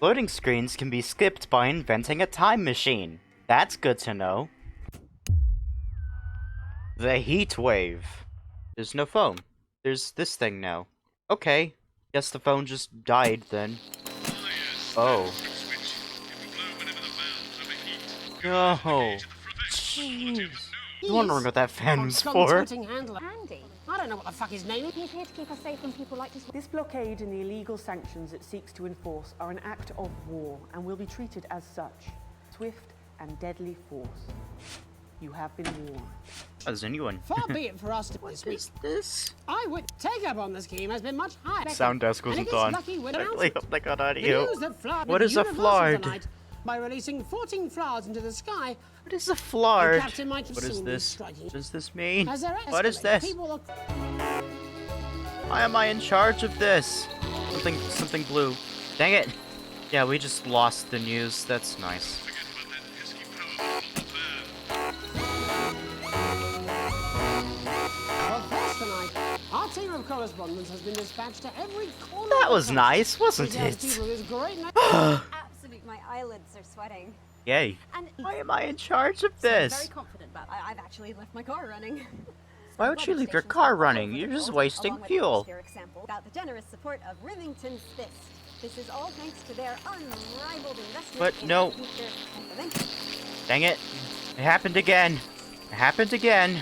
Loading screens can be skipped by inventing a time machine. That's good to know. The heat wave. There's no phone. There's this thing now. Okay. Guess the phone just died then. Oh. No. Jeez. I was wondering what that fan was for. Handy. I don't know what the fuck his name is. He's here to keep us safe from people like this. This blockade and the illegal sanctions it seeks to enforce are an act of war and will be treated as such. Swift and deadly force. You have been warned. As anyone. Far be it for us to What is this? I would take up on the scheme has been much higher. Sound desk wasn't on. I really hope they got audio. What is a flard? By releasing 14 flards into the sky. What is a flard? What is this? What does this mean? As they're What is this? people Why am I in charge of this? Something blue. Dang it. Yeah, we just lost the news. That's nice. Well, first tonight, our team of correspondents has been dispatched to every corner. That was nice, wasn't it? Absolutely, my eyelids are sweating. Yay. And Why am I in charge of so I'm this? very confident about that. I've actually left my car running. Why would you leave your car running? You're just wasting fuel. About the generous support of Remington's Fist. This is all thanks to their unrivaled investment. But in no. future intervention. Dang it. It happened again. It happened again.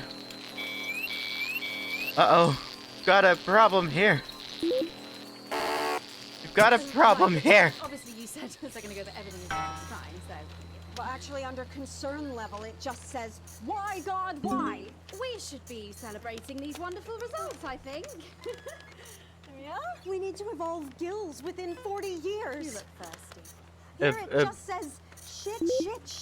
Uh-oh. Got a problem here. We've got a problem here. Obviously, you said a second ago that everything is fine, so. Well, actually, under concern level, it just says, "Why, God, why?" We should be celebrating these wonderful results, I think. Yeah? We need to evolve gills within 40 years. You look thirsty. Here it just says, shit.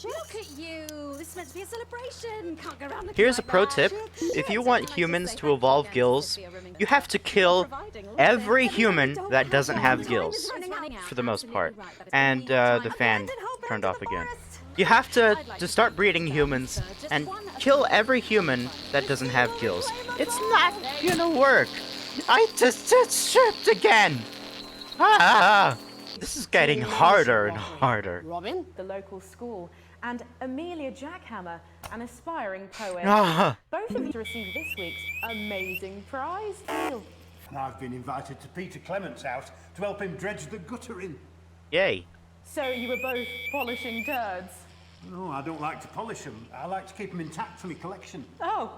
Look at you. This is meant to be a celebration. Can't go around looking Here's a like pro that. tip. If you want humans to evolve gills, you have to kill every human that doesn't have gills, for the most part. And the fan turned off again. You have to start breeding humans and kill every human that doesn't have gills. It's not gonna work. I just tripped again. Ah, this is getting harder and harder. Robin? The local school, and Amelia Jackhammer, an aspiring poet. Ah, Both of you to receive this week's amazing prize. And I've been invited to Peter Clement's house to help him dredge the gutter in. yay. So you were both polishing turds. No, I don't like to polish them. I like to keep them intact for my collection. Oh,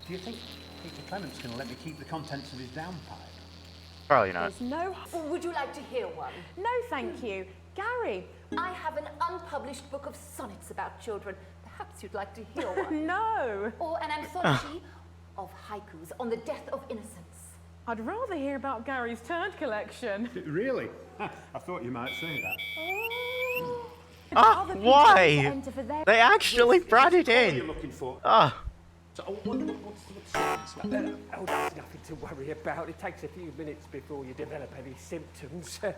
Do you think Peter Clement's going to let me keep the contents of his downpipe? Probably not. there's no. Would you like to hear one? No, thank you. Gary. I have an unpublished book of sonnets about children. Perhaps you'd like to hear one. No. Or an anthology of haikus on the death of innocence. I'd rather hear about Gary's turd collection. Really? I thought you might say that. Ah, why? They actually brought it What are you in. looking for? Ah, So, what's Oh, that's nothing to worry about. It takes a few minutes before you develop any symptoms. should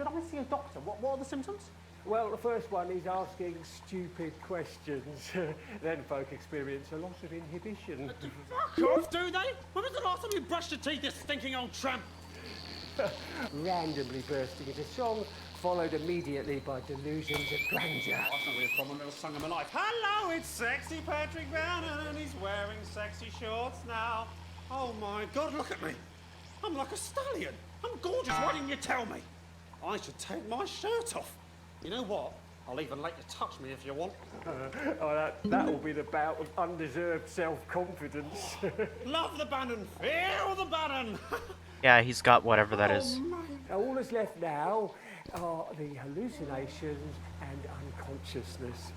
I see a doctor? What are the symptoms? Well, the first one is asking stupid questions. Then folk experience a loss of inhibition. Fuck off, do they? When was the last time you brushed your teeth, you stinking old tramp? Randomly bursting into song, followed immediately by delusions of grandeur. That's not really a problem, little song of my life. Hello, it's sexy Patrick Bannon, and he's wearing sexy shorts now. Oh my God, look at me. I'm like a stallion. I'm gorgeous, why didn't you tell me? I should take my shirt off. You know what? I'll even let you touch me if you want. That'll be the bout of undeserved self-confidence. Love the Bannon, feel the Bannon. yeah, he's got whatever that is. All that's left now are the hallucinations and unconsciousness.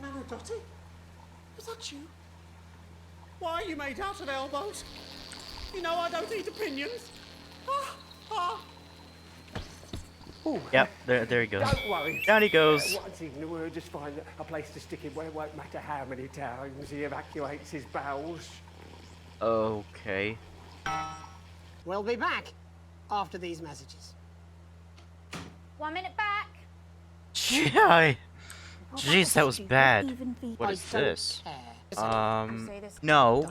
Nana Dottie? Is that you? Why are you made out of elbows? You know I don't eat opinions. Ooh, Yep, there he goes. Don't worry. Down he goes. Once in the word, just find a place to stick him where it won't matter how many times he evacuates his bowels. Okay. We'll be back after these messages. 1 minute back. Yeah. Jeez, that was bad. What is I don't this? care. No,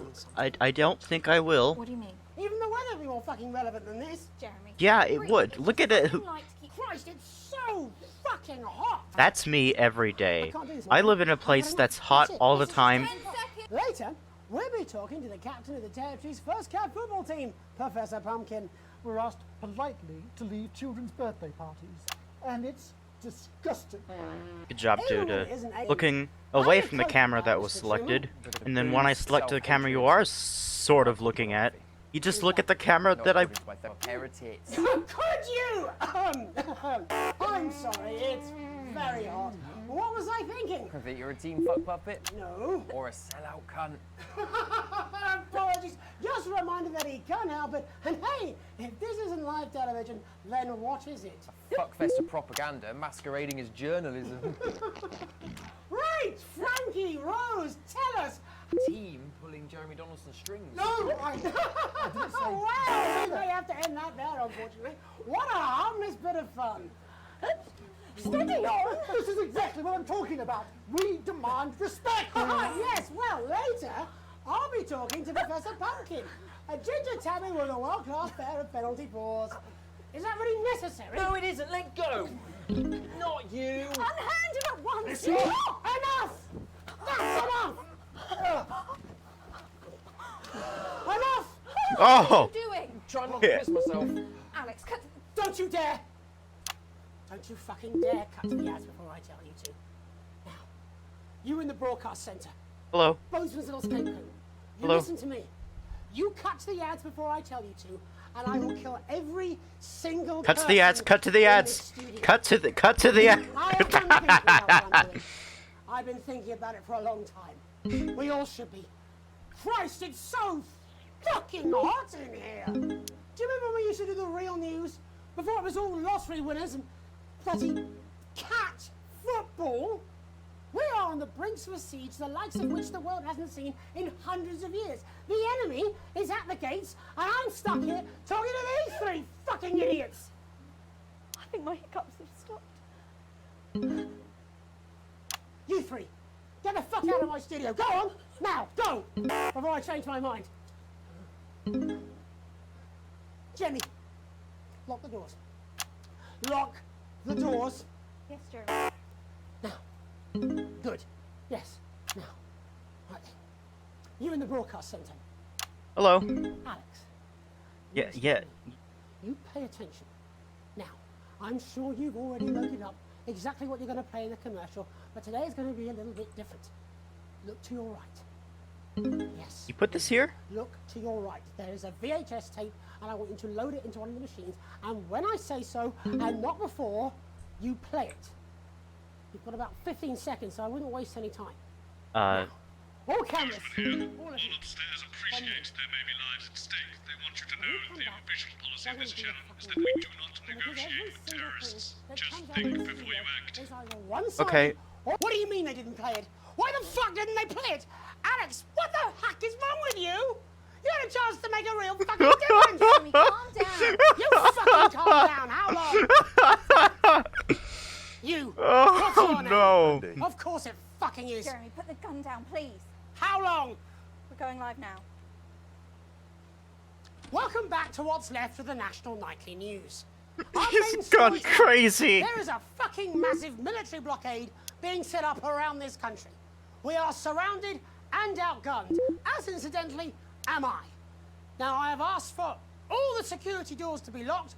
I don't think I will. What do you mean? Even the weather would be more fucking relevant than this. Jeremy. Yeah, it would. Look at it. I like to keep Christ, it's so fucking hot. That's me every day. I live in a place that's hot all the time. Later, we'll be talking to the captain of the territory's first cat football team, Professor Pumpkin. We're asked politely to leave children's birthday parties, and it's disgusting. Good job, dude. Looking away from the camera that was selected, and then when I select the camera you are sort of looking at, you just look at the camera that I... Could you? I'm sorry, it's very hot. What was I thinking? That you're a team fuck puppet? No. Or a sellout cunt? Apologies. Just a reminder that he can't help it. And hey, if this isn't live television, then what is it? A fuckfest of propaganda masquerading as journalism. Right, Frankie, Rose, tell us. Team pulling Jeremy Donaldson's strings. No, I didn't say. Well, we may have to end that there, unfortunately. What a harmless bit of fun. Steady on! This is exactly what I'm talking about. We demand respect. Yes, well, later, I'll be talking to Professor Pumpkin, a ginger tabby with a world-class pair of penalty paws. Is that really necessary? No, it isn't. Let go. Not you. Unhand him at once! Enough! That's enough! Enough! Oh! What are you doing? Try not to piss myself. Alex, cut. Don't you dare! Don't you fucking dare cut to the ads before I tell you to. Now, you in the broadcast centre. Hello. Bozeman's little scapegoat. You Hello. listen to me. You cut to the ads before I tell you to, and I will kill every single Cut to the ads, person cut to the in ads. this studio. Cut to the ads. I have been thinking about what I'm doing. I've been thinking about it for a long time. We all should be. Christ, it's so fucking hot in here. Do you remember when we used to do the real news? Before it was all lottery winners and bloody cat football? We are on the brinks of a siege the likes of which the world hasn't seen in hundreds of years. The enemy is at the gates, and I'm stuck here talking to these three fucking idiots. I think my hiccups have stopped. You three, get the fuck out of my studio. Go on, now, go, before I change my mind. Jenny, lock the doors. Lock the doors. Yes, Jeremy. Now, good. Yes, now. Right. You in the broadcast centre. Hello. Alex. Yeah. You pay attention. Now, I'm sure you've already loaded up exactly what you're going to play in the commercial, but today is going to be a little bit different. Look to your right. Yes. You put this here? Look to your right. There is a VHS tape, and I want you to load it into one of the machines. And when I say so, and not before, you play it. You've got about 15 seconds, so I wouldn't waste any time. All cameras. All upstairs appreciate there may be lives at stake. They want you to know the official policy of this channel is that we do not negotiate with terrorists. Just think before you act. Okay. What do you mean they didn't play it? Why the fuck didn't they play it? Alex, what the heck is wrong with you? You had a chance to make a real fucking difference. Jeremy, calm down. You fucking calm down. How long? You. What's your name? No. Of course it fucking is. Jeremy, put the gun down, please. How long? We're going live now. Welcome back to what's left of the national nightly news. He's gone crazy. There is a fucking massive military blockade being set up around this country. We are surrounded and outgunned, as incidentally am I. Now I have asked for all the security doors to be locked,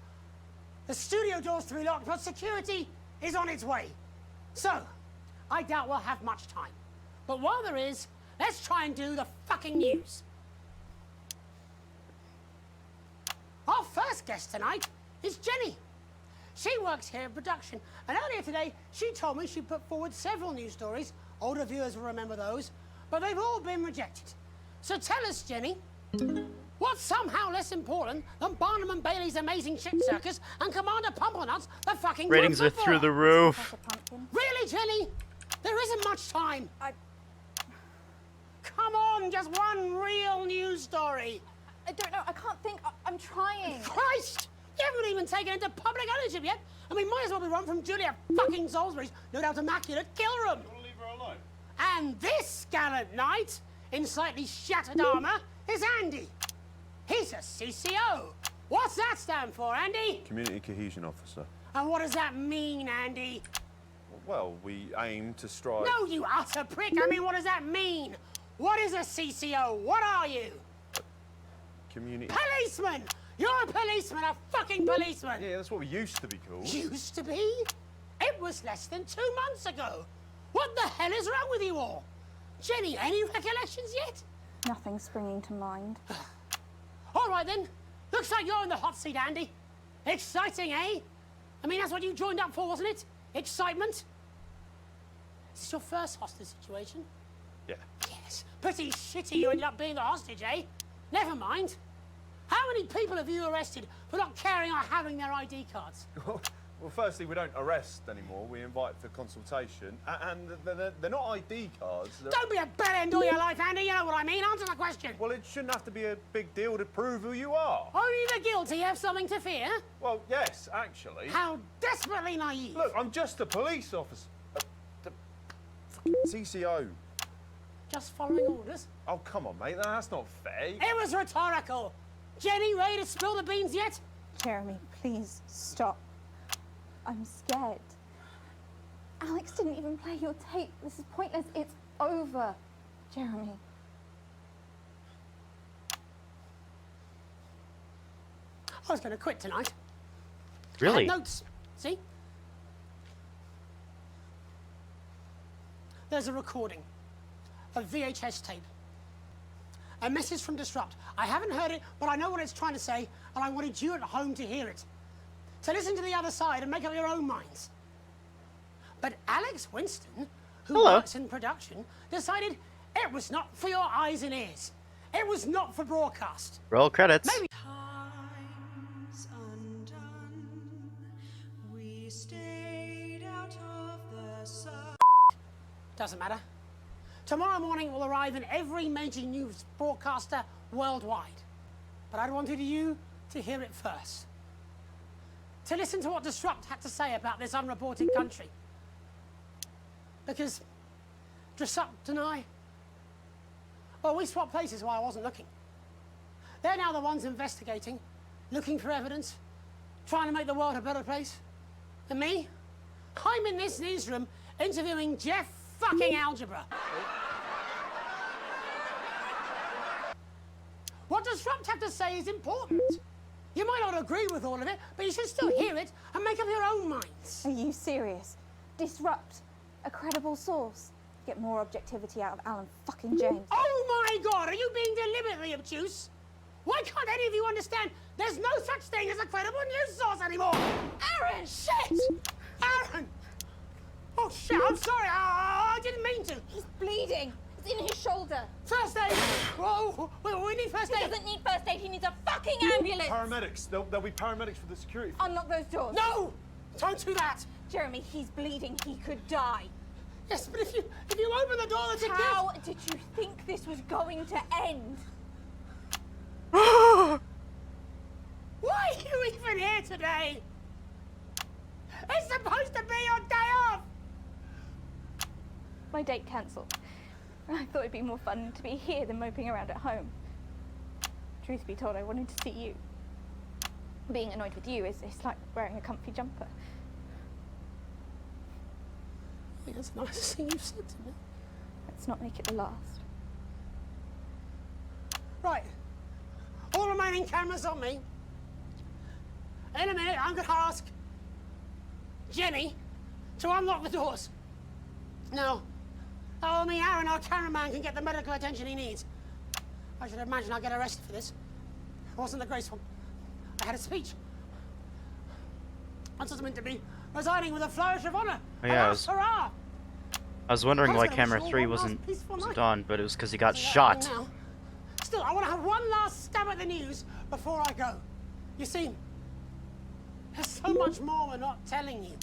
the studio doors to be locked, but security is on its way. So, I doubt we'll have much time. But while there is, let's try and do the fucking news. Our first guest tonight is Jenny. She works here in production, and earlier today she told me she put forward several news stories. Older viewers will remember those, but they've all been rejected. So tell us, Jenny, what's somehow less important than Barnum and Bailey's Amazing Shit Circus and Commander Pumpernut's the fucking Ratings are through the roof. Really, Jenny? There isn't much time. Come on, just one real news story. I don't know. I can't think. I'm trying. Christ! You haven't even taken it into public ownership yet. I mean, might as well be run from Julia fucking Salisbury's no doubt immaculate kill room. You want to leave her alone? And this gallant knight, in slightly shattered armour, is Andy. He's a CCO. What's that stand for, Andy? Community Cohesion Officer. And what does that mean, Andy? Well, we aim to strive... No, you utter prick! I mean, what does that mean? What is a CCO? What are you? Community... Policeman! You're a policeman, a fucking policeman! Yeah, that's what we used to be called. Used to be? It was less than 2 months ago. What the hell is wrong with you all? Jenny, any recollections yet? Nothing springing to mind. All right then. Looks like you're in the hot seat, Andy. Exciting, eh? I mean, that's what you joined up for, wasn't it? Excitement? Is this your first hostage situation? Yeah. Yes. Pretty shitty you ended up being the hostage, eh? Never mind. How many people have you arrested for not carrying or having their ID cards? Well, firstly, we don't arrest anymore. We invite for consultation. And they're not ID cards. Don't be a bad end all your life, Andy. You know what I mean. Answer the question. Well, it shouldn't have to be a big deal to prove who you are. Only the guilty have something to fear? Well, yes, actually. How desperately naive. Look, I'm just a police officer. CCO. Just following orders? Oh, come on, mate. That's not fair. It was rhetorical. Jenny, ready to spill the beans yet? Jeremy, please stop. I'm scared. Alex didn't even play your tape. This is pointless. It's over, Jeremy. I was going to quit tonight. Really? I had notes. See? There's a recording. A VHS tape. A message from Disrupt. I haven't heard it, but I know what it's trying to say, and I wanted you at home to hear it. So listen to the other side and make up your own minds. But Alex Winston, who works in production, decided it was not for your eyes and ears. It was not for broadcast. Roll credits. Maybe. Time's undone. We stayed out of the sun. Doesn't matter. Tomorrow morning it will arrive in every major news broadcaster worldwide. But I wanted you to hear it first. To listen to what Disrupt had to say about this unreported country. Because Disrupt and I, well, we swapped places while I wasn't looking. They're now the ones investigating, looking for evidence, trying to make the world a better place. And me, I'm in this newsroom interviewing Jeff fucking Algebra. What Disrupt have to say is important. You might not agree with all of it, but you should still hear it and make up your own minds. Are you serious? Disrupt. A credible source. Get more objectivity out of Alan fucking James. Oh my God, are you being deliberately obtuse? Why can't any of you understand there's no such thing as a credible news source anymore? Aaron! Shit! Aaron! Oh shit, I'm sorry, I didn't mean to. He's bleeding. It's in his shoulder. First aid! Whoa, we need first aid. He doesn't need first aid, he needs a fucking ambulance. Paramedics. There'll be paramedics for the security. Unlock those doors. No! Don't do that! Jeremy, he's bleeding. He could die. Yes, but if you open the door, there's a How did you think this was going to end? Why are you even here today? It's supposed to be your day off! My date cancelled. I thought it'd be more fun to be here than moping around at home. Truth be told, I wanted to see you. Being annoyed with you is like wearing a comfy jumper. I think that's the nicest thing you've said to me. Let's not make it the last. Right. All remaining cameras on me. In a minute, I'm going to ask Jenny to unlock the doors. Now, me, Aaron, our cameraman, can get the medical attention he needs. I should imagine I'll get arrested for this. It wasn't the graceful. I had a speech. I was meant to be resigning with a flourish of honour. Oh, yeah, Hurrah! I was wondering why gonna camera wish you all 3 one last wasn't peaceful night. on, but it was because he got See that shot. now. Still, I want to have one last stab at the news before I go. You see, there's so much more we're not telling you.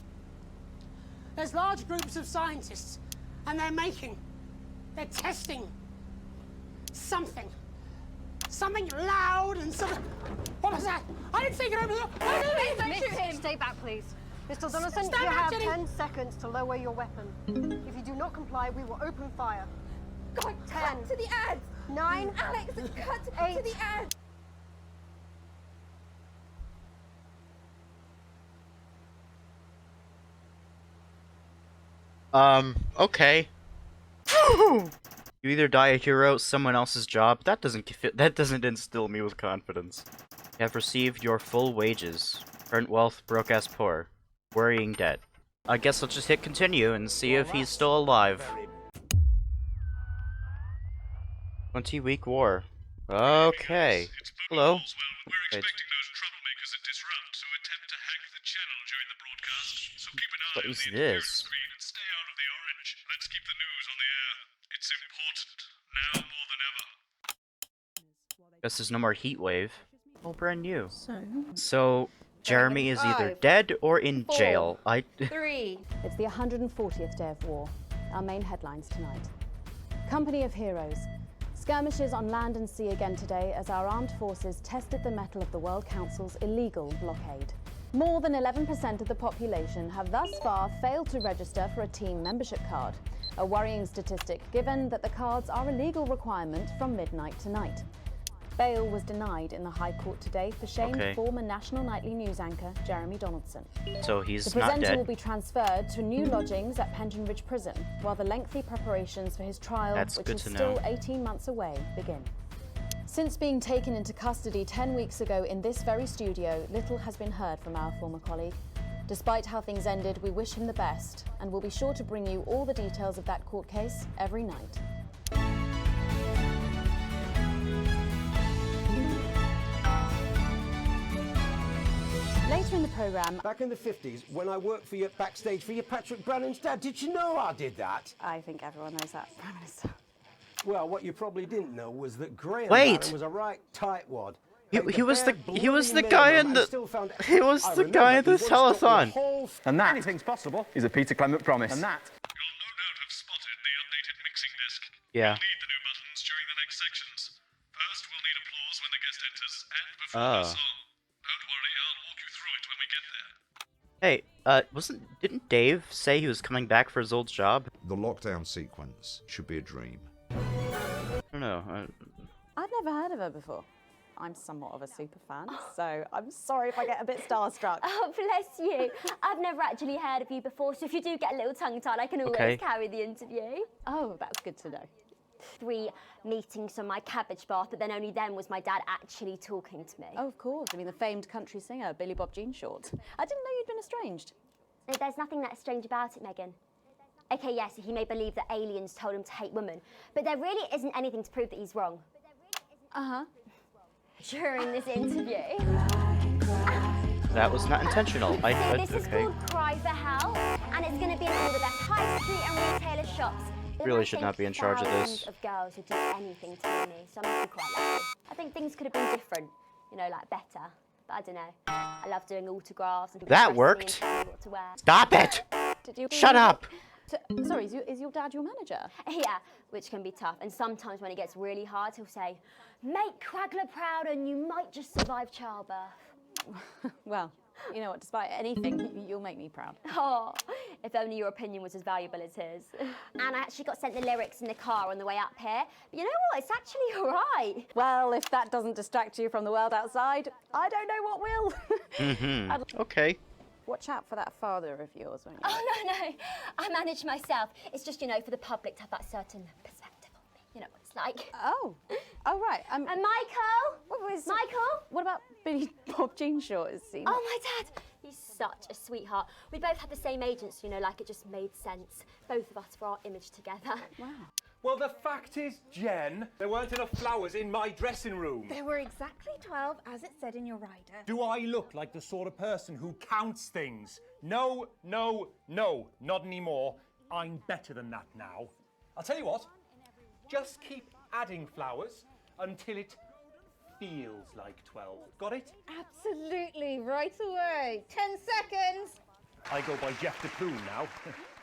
There's large groups of scientists, and they're testing something. Something loud and something... What was that? I didn't think it over there. Don't shoot him. Stay back, please. Mr. Donaldson, Stand you back, have Jenny. 10 seconds to lower your weapon. If you do not comply, we will open fire. God, 10. cut to the ads. 9. Alex, cut to 8. the ads. Okay. You either die a hero, someone else's job. That doesn't instill me with confidence. You have received your full wages. Current wealth, broke as poor. Worrying debt. I guess I'll just hit continue and see if he's still alive. 20-week war. Okay. Hello. Wait. What is this? Guess there's no more heat wave. All brand new. So Jeremy is either 5, dead or in 4, jail. 3. It's the 140th day of war. Our main headlines tonight. Company of heroes. Skirmishes on land and sea again today as our armed forces tested the mettle of the World Council's illegal blockade. More than 11% of the population have thus far failed to register for a team membership card. A worrying statistic given that the cards are a legal requirement from midnight tonight. Bail was denied in the High Court today for shamed former national nightly news anchor Jeremy Donaldson. So he's the not presenter dead. will be transferred to new lodgings at Penton Ridge Prison, while the lengthy preparations for his trial, which is still 18 months away, begin. Since being taken into custody 10 weeks ago in this very studio, little has been heard from our former colleague. Despite how things ended, we wish him the best, and we'll be sure to bring you all the details of that court case every night. Later in the programme... Back in the 50s, when I worked for you backstage for your Patrick Brannan's dad, did you know I did that? I think everyone knows that, Prime Minister. Well, what you probably didn't know was that Graham Wait. Bannon was a right tightwad. He was the guy in the telethon. And that anything's possible is a Peter Clement promise. And that. Yeah. Oh. Hey, didn't Dave say he was coming back for his old job? The lockdown sequence should be a dream. I don't know. I've never heard of her before. I'm somewhat of a super fan, so I'm sorry if I get a bit starstruck. Oh, bless you. I've never actually heard of you before, so if you do get a little tongue-tied, I can always carry the interview. Oh, that's good to know. 3 meetings on my cabbage bath, but then only then was my dad actually talking to me. Oh, of course. I mean, the famed country singer, Billy Bob Jean Short. I didn't know you'd been estranged. There's nothing that strange about it, Megan. Okay, yes, he may believe that aliens told him to hate women, but there really isn't anything to prove that he's wrong. Uh-huh. During this interview. That was not intentional. This is called Cry for Help, and it's going to be in all the best high street and retailer shops. Really should not be in charge of this. Of girls who do anything to me, so I'm quite lucky. I think things could have been different, you know, like better. But I don't know. I love doing autographs and that worked. What to wear. Stop it! Did you Shut up! Sorry, is your dad your manager? Yeah, which can be tough. And sometimes when it gets really hard, he'll say, "Make Cragler proud, and you might just survive childbirth." Well, you know what? Despite anything, you'll make me proud. Oh, if only your opinion was as valuable as his. And I actually got sent the lyrics in the car on the way up here. But you know what? It's actually all right. Well, if that doesn't distract you from the world outside, I don't know what will. Okay. Watch out for that father of yours, won't you? Oh, no. I manage myself. It's just, you know, for the public to have that certain perspective on me. You know what it's like. Oh, right. And Michael? Michael? What about Billy Bob Jean Short? Is he? Oh, my dad. He's such a sweetheart. We both had the same agents, you know, like it just made sense. Both of us for our image together. Wow. Well, the fact is, Jen, there weren't enough flowers in my dressing room. There were exactly 12, as it said in your rider. Do I look like the sort of person who counts things? No, no, no, not anymore. I'm better than that now. I'll tell you what, just keep adding flowers until it feels like 12. Got it? Absolutely, right away. 10 seconds. I go by Jeff DePloon now.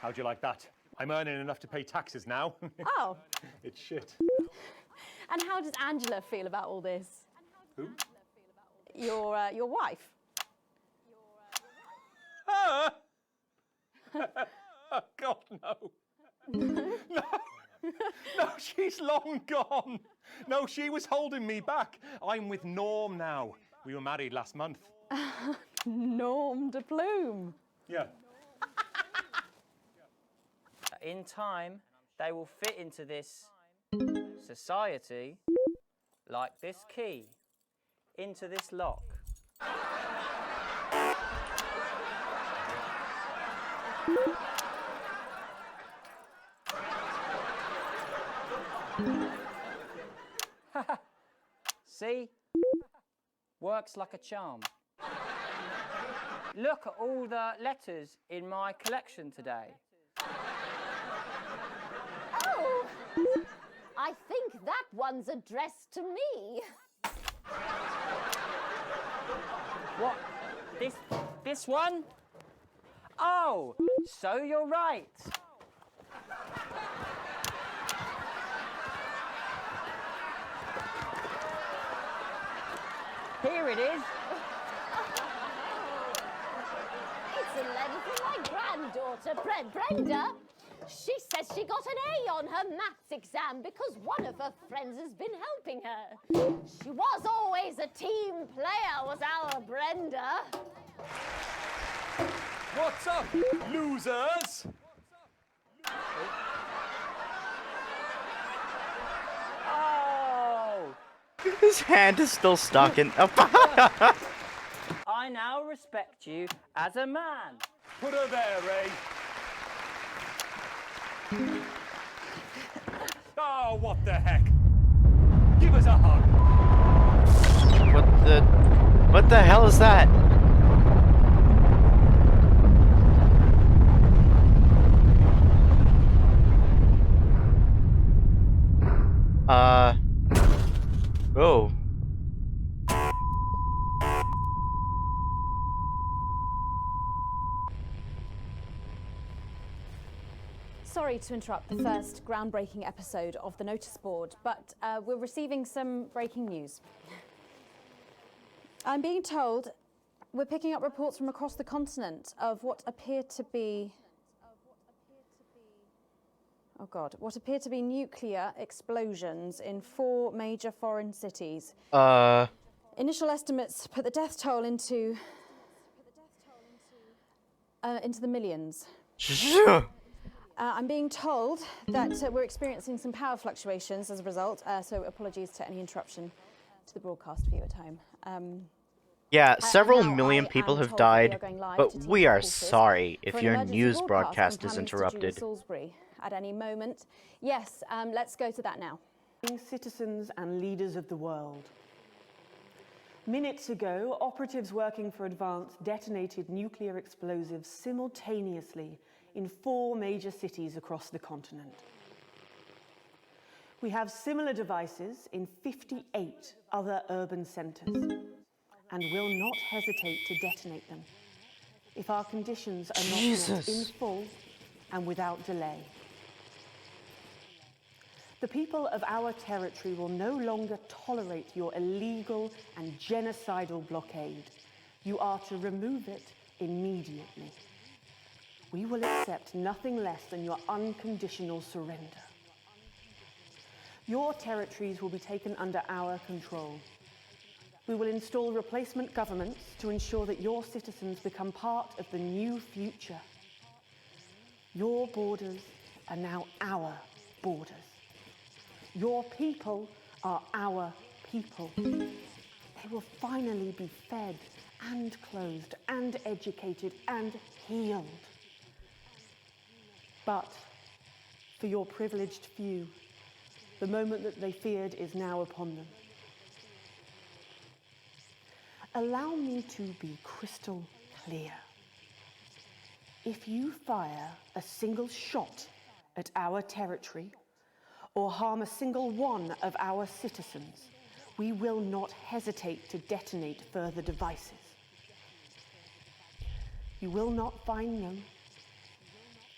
How'd you like that? I'm earning enough to pay taxes now. Oh. It's shit. And how does Angela feel about all this? Who? Your wife. Oh, God, no. No. No, she's long gone. No, she was holding me back. I'm with Norm now. We were married last month. Norm de Plume. Yeah. in time, they will fit into this society like this key into this lock. See? Works like a charm. Look at all the letters in my collection today. Oh, I think that one's addressed to me. What? This one? Oh, so you're right. Here it is. It's a letter from my granddaughter, Brenda. She says she got an A on her maths exam because one of her friends has been helping her. She was always a team player, was our Brenda. What's up, losers? Oh! His hand is still stuck in. I now respect you as a man. Put her there, Ray. Oh, what the heck? Give us a hug. What the hell is that? Oh. Sorry to interrupt the first groundbreaking episode of the notice board, but we're receiving some breaking news. I'm being told we're picking up reports from across the continent of what appear to be nuclear explosions in 4 major foreign cities. Initial estimates put the death toll into the millions. I'm being told that we're experiencing some power fluctuations as a result, so apologies to any interruption to the broadcast for you at home. Yeah, several million people have died, but we are sorry if your news broadcast is interrupted. Salisbury at any moment. Yes, let's go to that now. Citizens and leaders of the world. Minutes ago, operatives working for Advance detonated nuclear explosives simultaneously in 4 major cities across the continent. We have similar devices in 58 other urban centres and will not hesitate to detonate them if our conditions are not met in full and without delay. The people of our territory will no longer tolerate your illegal and genocidal blockade. You are to remove it immediately. We will accept nothing less than your unconditional surrender. Your territories will be taken under our control. We will install replacement governments to ensure that your citizens become part of the new future. Your borders are now our borders. Your people are our people. They will finally be fed and clothed and educated and healed. But for your privileged few, the moment that they feared is now upon them. Allow me to be crystal clear. If you fire a single shot at our territory or harm a single one of our citizens, we will not hesitate to detonate further devices. You will not find them,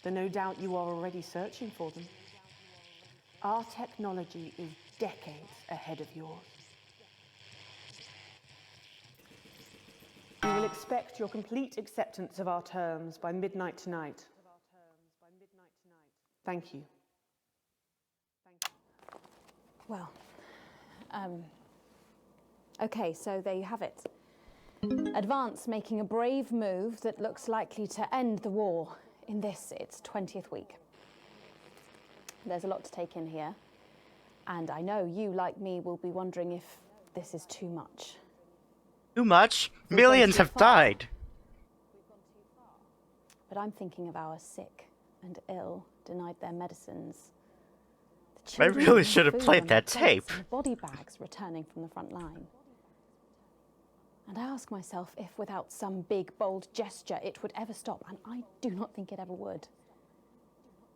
though no doubt you are already searching for them. Our technology is decades ahead of yours. We will expect your complete acceptance of our terms by midnight tonight. Thank you. Well, okay, so there you have it. Advance making a brave move that looks likely to end the war in this, its 20th week. There's a lot to take in here, and I know you, like me, will be wondering if this is too much. Too much? We've gone Millions too have far. died. But I'm thinking of our sick and ill, denied their medicines. The I children really with should have food played on that their plates tape. and the body bags returning from the front line. And I ask myself if, without some big, bold gesture, it would ever stop, and I do not think it ever would.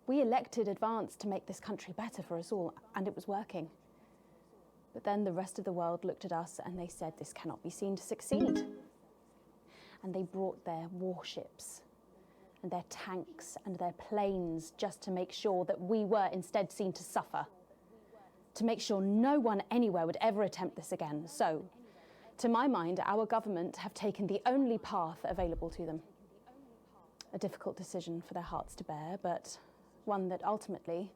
We elected Advance to make this country better for us all, and it was working. But then the rest of the world looked at us and they said this cannot be seen to succeed. And they brought their warships and their tanks and their planes just to make sure that we were instead seen to suffer. To make sure no one anywhere would ever attempt this again. So, to my mind, our government have taken the only path available to them. A difficult decision for their hearts to bear, but one that ultimately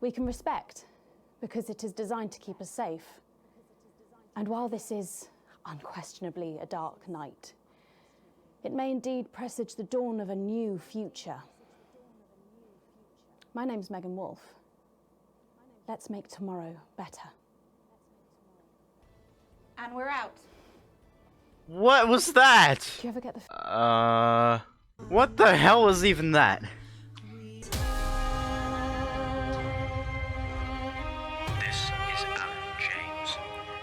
we can respect because it is designed to keep us safe. And while this is unquestionably a dark night, it may indeed presage the dawn of a new future. My name's Megan Wolfe. Let's make tomorrow better. And we're out. What was that? Do you ever get the What the hell was even that? This is Alan James.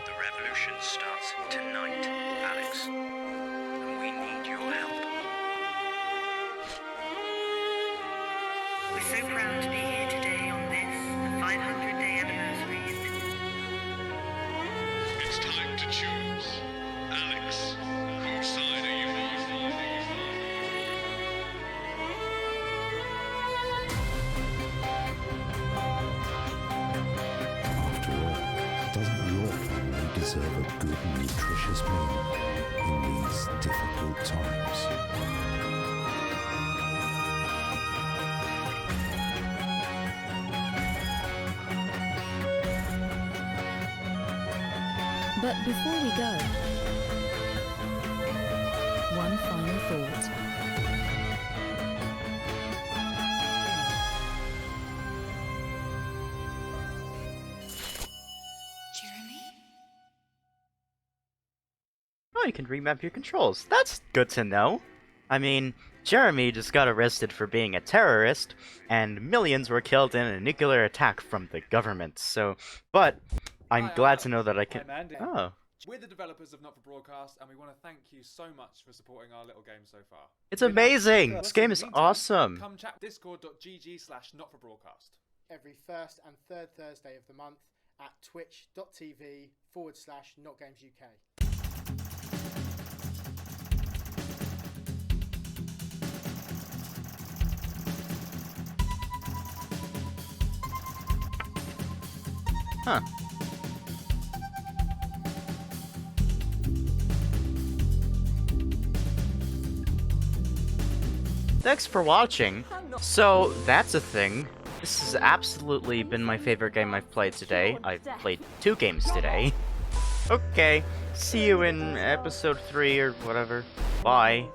The revolution starts tonight, Alex. And we need your help. We're so proud to be here today on this, the 500-day anniversary. It's time to choose. Alex, whose side are you on? After all, doesn't your family deserve a good, nutritious meal in these difficult times? But before we go, one final thought. Oh, you can remap your controls. That's good to know. I mean, Jeremy just got arrested for being a terrorist, and millions were killed in a nuclear attack from the government, so... But, I'm glad to know that I can... I'm Andy. Oh. We're the developers of Not For Broadcast, and we want to thank you so much for supporting our little game so far. It's amazing! This game is awesome! Come chat discord.gg/notforbroadcast. Every first and third Thursday of the month at twitch.tv/NotGamesUK. Huh. Thanks for watching. So, that's a thing. This has absolutely been my favorite game I've played today. I've played 2 games today. Okay, see you in episode 3 or whatever. Bye.